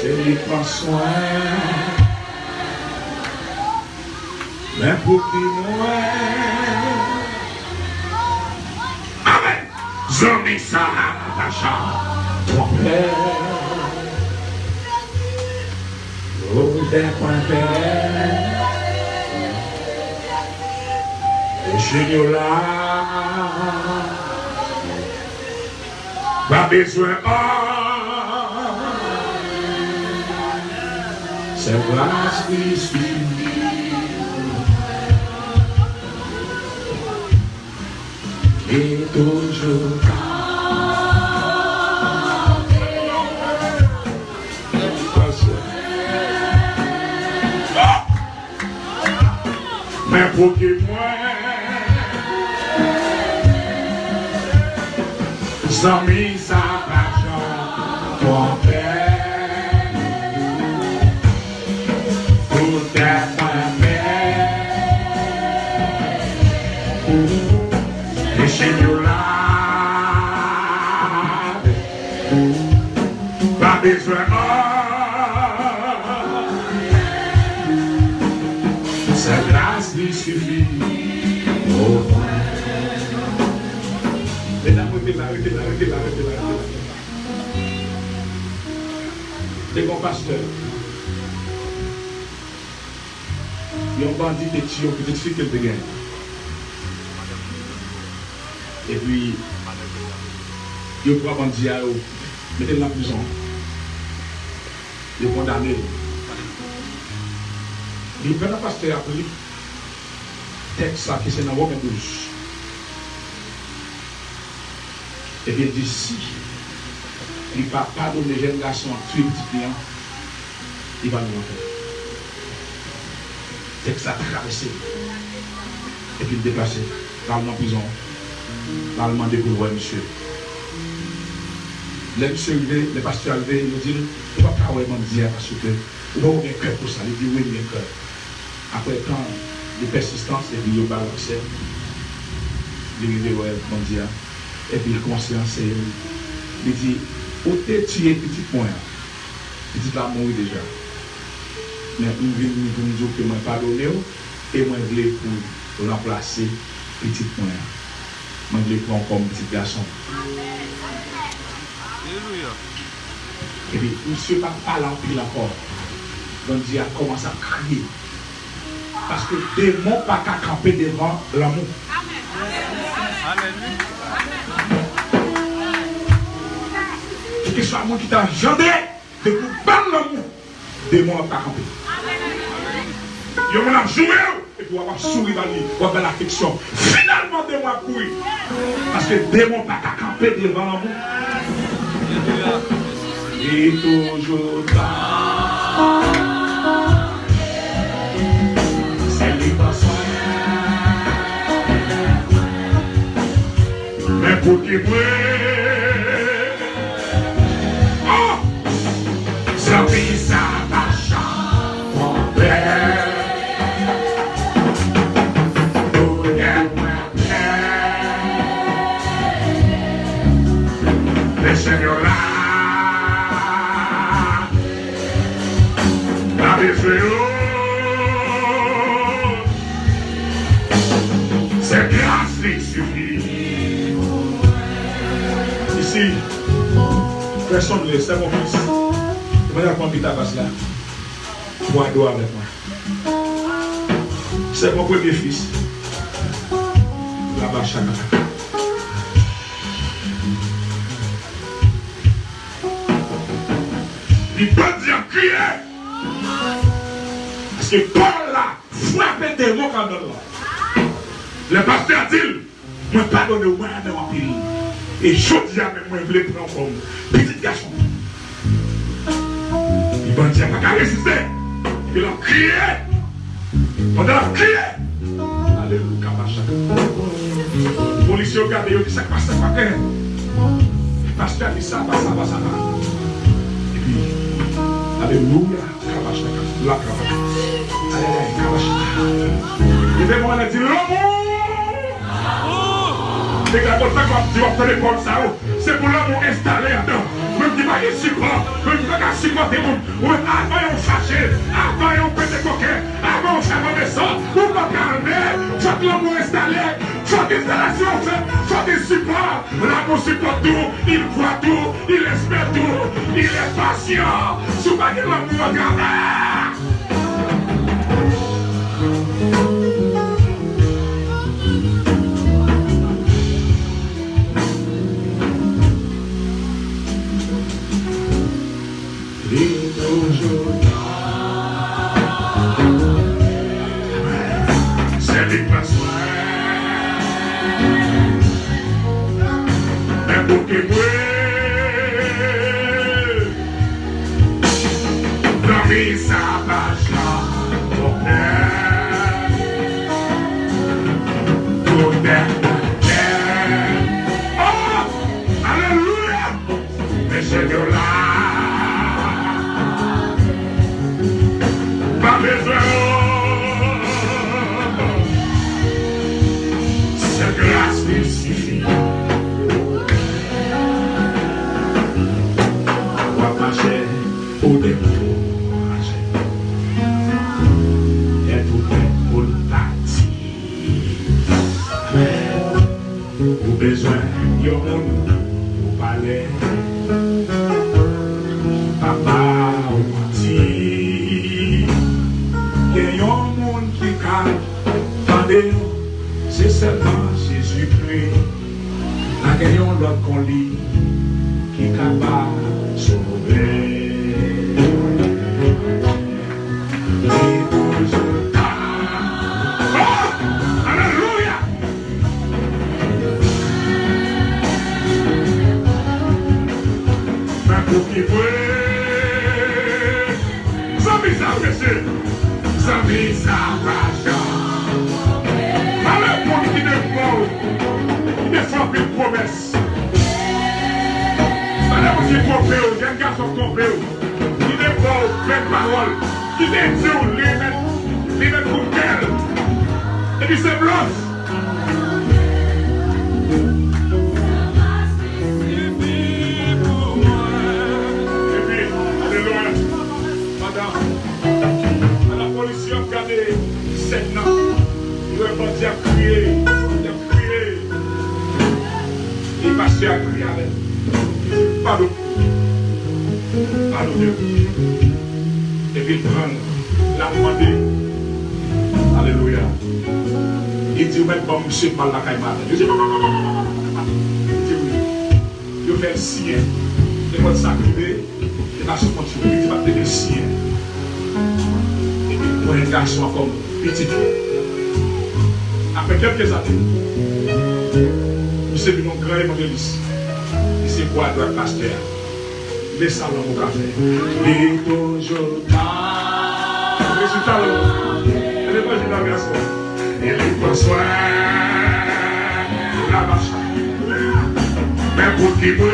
C'est lui qui prend soin. Mais pour qui moi. Amen. Zombie ça, Tacha. Ton père. Oh, des points père. Et chez nous là. Pas besoin. C'est grâce qui suffit. Et toujours mais pour que moi sans mis sa passion ton père pour t'être un père et chez nous là pas besoin sa grâce lui suffit. Oh. Arrêtez là. Des bons pasteurs. Ils ont bandit des tuyaux, petite fille qu'elle dégaine. Et puis, ils prennent bandit à eux, mettez dans la prison. Ils condamnent. Il prend un pasteur après lui. Texte ça qui c'est dans Romains 12. Et bien d'ici, il ne va pas donner les jeunes garçons à tuer les petits clients. Il va nous montrer. Texte ça traversé. Et puis il déplacer. Dans la prison. Dans le demander pour voir monsieur. Les monsieur levé, les pasteurs levé, ils nous disent, il ne va pas vraiment dire parce que il va avoir un cœur pour ça. Il dit oui, il y a un cœur. Après tant de persistance, et puis il va balancer. Il dit ouais, mon Dieu. Et puis il commence à enseigner. Il dit, où t'es tué petit point. Petit là mourir déjà. Mais il vient pour nous dire que je ne pardonne et moi je voulais pour remplacer petit point. Moi je voulais prendre comme petit garçon. Et puis monsieur va parler en pile encore. Donc Dieu a commencé à crier. Parce que des mots pas qu'à camper devant l'amour. Amen. Que ce soit moi qui t'a jandé, de vous battre l'amour, des mots pas camper. Yo m'en joué et puis on va sourire dans lui, on va l'affection. Finalement des mots courir. Parce que des mots pas qu'à camper devant l'amour. Et toujours dans. Mais pour qui moi, oh, ça vit ça va changer. Pour le Seigneur là, la vie c'est grâce qui suffit. Ici, personne ne c'est mon fils. Je vais prendre ta passe là. Moi, doigt avec moi. C'est mon premier fils. Là-bas, chacun. Il peut dire crier. Parce que Paul là, frappé des mots quand même là. Le pasteur dit, moi pardonne moi dans mon pays. Et je dis à moi, je voulais prendre comme petit garçon. Il va dire, pas qu'à résister. Il a crié. On a crié. Alléluia, les policiers ont regardé, ils ont dit, ça passe, ça passe. Le pasteur dit ça, ça va. Et puis, alléluia, la cravache. Alléluia, et bien, moi, on a dit, l'amour. C'est pour l'amour installé dedans. qui va y support, on ne peut pas supporter mon. Avant on fâché, avant on pété coquet, avant on fait mauvais sang, on va calmer, faut que l'amour installé, faut que l'installation faite, faut que support. L'amour supporte tout, il voit tout, il espère tout, il est patient. Sous pas de l'amour, regardez. C'est les besoins. Un bouquet brûle. Dans mes sabages, oh, alléluia. Mais c'est de là. Pas besoin. C'est grâce qui suffit. On va marcher au découragé. Et tout est pour partir. Au besoin, il y a un monde pour parler. Papa, on dit. Il y a un monde qui calme. Attendez, c'est seulement Jésus-Christ. La gagnons l'autre qu'on lit. Qui est capable de sauver. Qui veut, sans bizarre, monsieur, sans bizarre, allez, pour qui défend une promesse. Allez, pour qui trompé, j'ai un garçon trompé, qui défend une parole, qui dit, les mettre pour qu'elle, et puis c'est blanche. Maintenant, il va pas dire crier, il va se faire crier avec. Pardon. Et puis prendre la demander. Alléluia. Il dit, mais bon, monsieur, mal la caille mal. Il dit, oui. Il fait le sien. Il va s'activer. Il va se continuer. Il va faire le sien. Et puis, pour un garçon comme petit. Après quelques années, nous sommes un grand évangéliste. Et c'est quoi le pasteur? Les salons au café. Et toujours. Résultat, elle est pas une agression. Et les besoins, la vache. Mais pour qui brûle,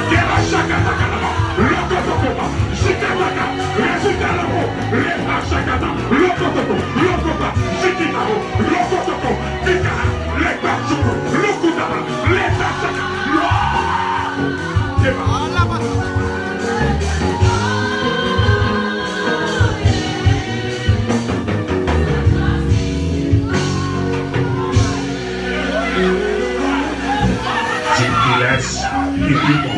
qui va chaque attaque là-bas, l'autre résultat là-haut, les achakata, l'autre, Jikitao, l'autre, Vikara, les Bachuko, l'Okutaba, les achaka, qui laisse, qui dit bon,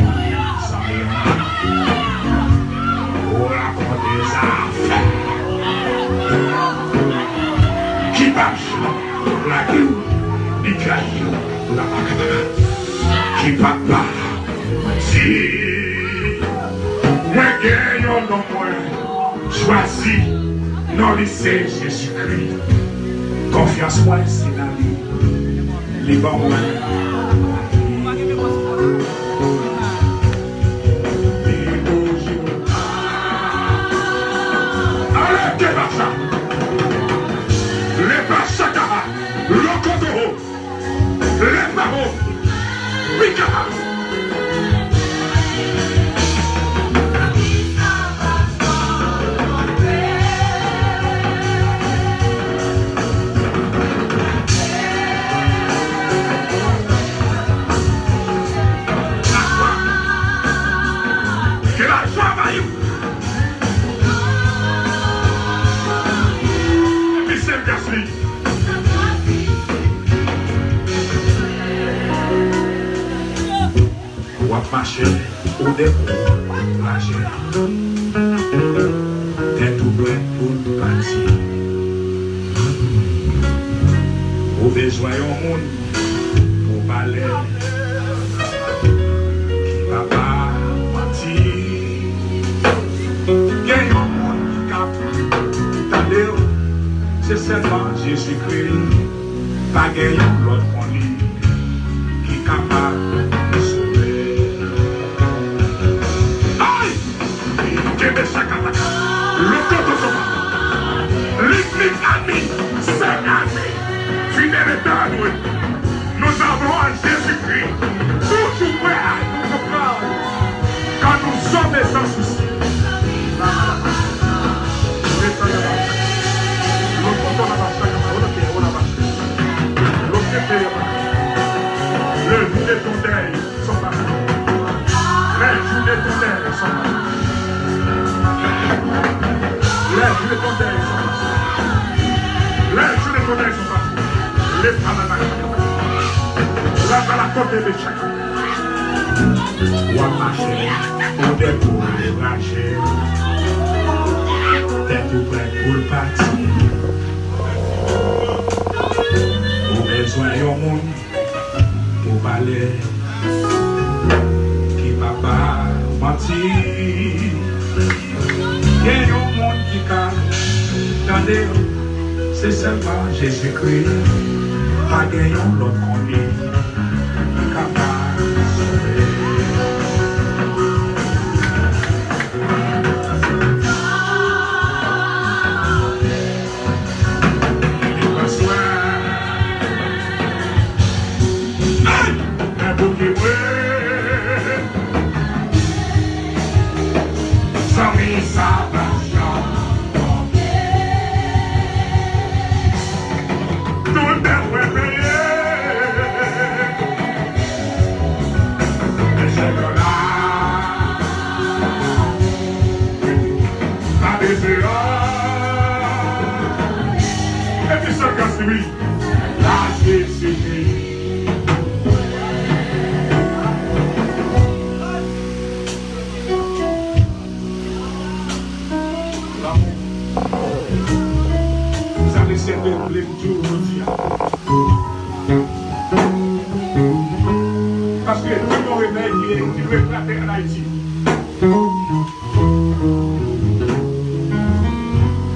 ça vient. Qui marche la gueule, les cailloux, la bacana, qui va pas, si, moi gagnons non moins, choisi, non lycée Jésus-Christ, confiance moi c'est la vie, les bons moyens. Wap marcher au dépôt, marcher. T'es tout prêt pour partir. Au besoin au monde pour parler. Qui va pas mentir. Gagne au monde qui capte. Tandis, c'est seulement Jésus-Christ. Pas gagner l'autre qu'on lit. Qui capable. Nous avons un Jésus-Christ toujours prêt à nous comprendre quand nous sommes sans souci. Les jours de ton deuil sont passés. Les jours de ton deuil sont passés. Les jours de ton deuil sont passés. Les jours de ton deuil sont passés. Les femmes à la côte de chacun. Ou à marcher, au dépôt, marcher. T'es tout prêt pour partir. Au besoin au monde pour parler. Qui va pas mentir. Il y a un monde qui calme. Attendez, c'est seulement Jésus-Christ. Pas gagnant l'autre qu'on lit. Capable de sauver. Vous allez servir pour les jours aujourd'hui. Parce que tout mon réveil qui veut éclater en Haïti.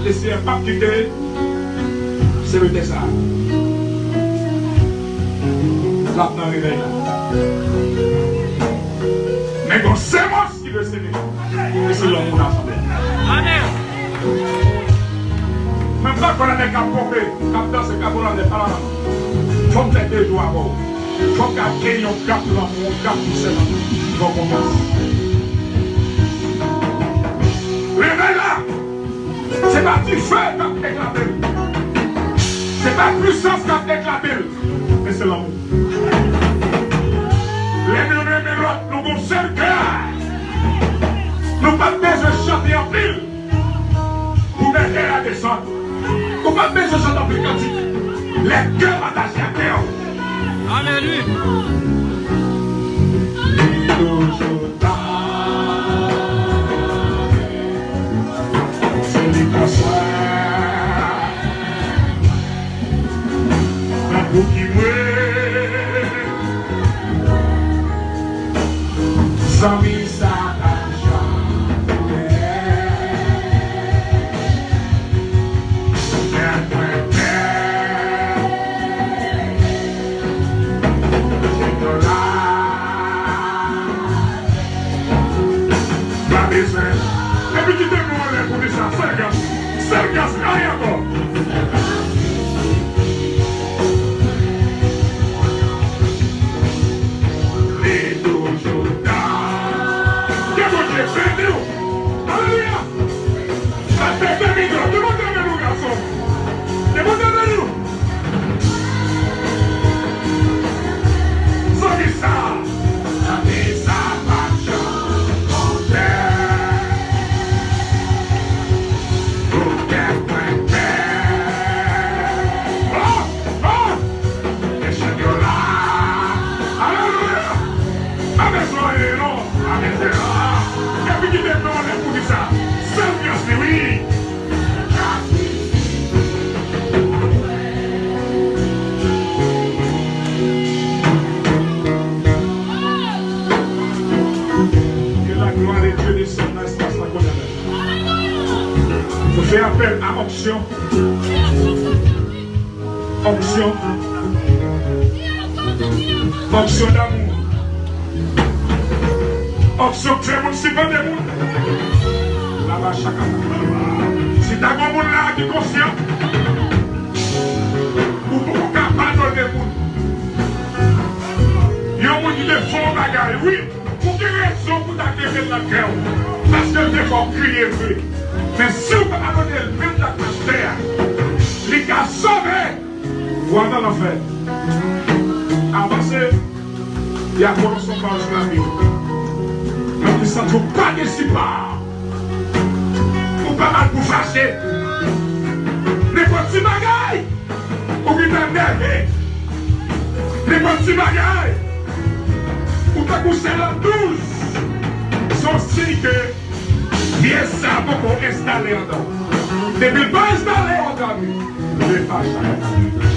Laissez un pape quitter, c'est le dessin. Là, dans le réveil. Mais quand c'est moi qui le sais, et c'est l'homme qu'on a ensemble. Amen. Même pas qu'on a des cas pompés, quand dans ce cas, on a des parents. Faut que les deux jours avant. Faut qu'il y ait un cap dans mon cap qui s'est là. Il va commencer. Réveil là! C'est pas du feu qui a éclaté. C'est pas puissance qui a éclaté. Mais c'est l'amour. Les deux mêmes l'autre, nous avons seul cœur. Nous pas besoin de chanter en pile pour m'aider à descendre. Nous pas besoin de chanter en pile cantique. Les cœurs attachés à terre. Alléluia. C'est les consoirs. La boue qui mouille. Sans mise à et puis tu te mets pour dire ça, seul gaz, rien encore. Les toujours dans. Que bon Dieu, bénis-nous. Alléluia. La tête de micro, tout le monde est venu, garçon. Que bon Dieu, bénis-nous. Sorry, ça. Alléluia. Amen. Et puis qui te demande pour dire ça. Serve oui. Que la gloire de Dieu descende dans l'espace la connaître. Je fais appel à onction. Onction. Onction d'amour. Onction que le monde s'y vend des mondes. Là-bas, chacun. Si tu as un monde là qui est conscient, ou pour qu'on pardonne des mondes. Il y a un monde qui est fort bagarre. Oui, pour quelle raison pour t'accueillir dans le cœur? Parce que tu vas crier vrai. Mais si vous pardonnez le même d'atmosphère, les gars sauvés, vous allez dans l'enfer. Avancez, il y a quoi son par la vie. Donc, ça ne faut pas de si part. Ou pas mal pour fâcher. Les petits bagailles, ou qui t'en nervé. Les petits bagailles, ou pas coucher la 12. Sont si que, bien ça, pour qu'on installe en dedans. Depuis pas installé en dedans, les fâches.